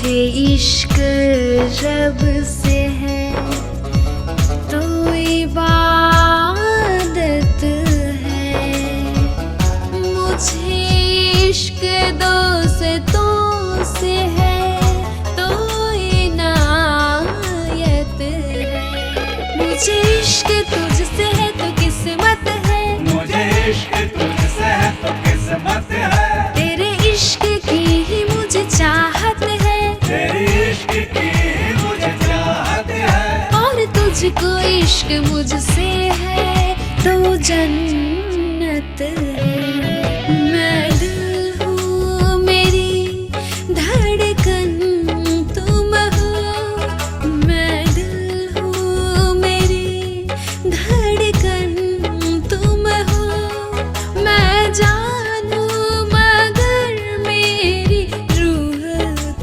मुझे इश्क रब से है तो इबादत है, मुझे इश्क दोस्तों से है तो इनायत है, मुझे इश्क तुझसे है तो किस्मत है, मुझे इश्क तुझसे है तो किस्मत है, तेरे इश्क की ही मुझे चाहत है, तेरी इश्क की मुझे चाहत है, और तुझको इश्क मुझसे है तो जन्नत है। मैं दिल हूँ मेरी धड़कन तुम हो, मैं दिल हूँ मेरी धड़कन तुम हो, मैं जानू मगर मेरी रूह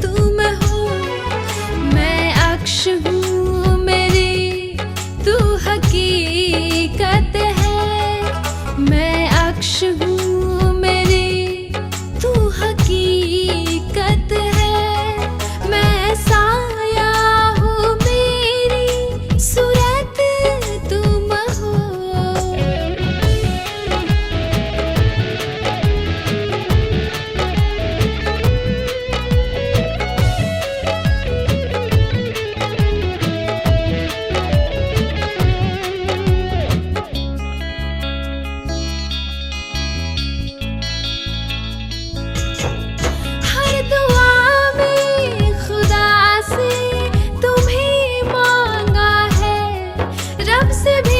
तुम हो, मैं अक्ष हूँ मेरी तू हकीकत है, मैं अक्ष हूँ मेरी तू हकीकत है, मैं साया हूँ मेरी सूरत तुम हो। हर दुआ में खुदा से तुम्हें मांगा है, रब से भी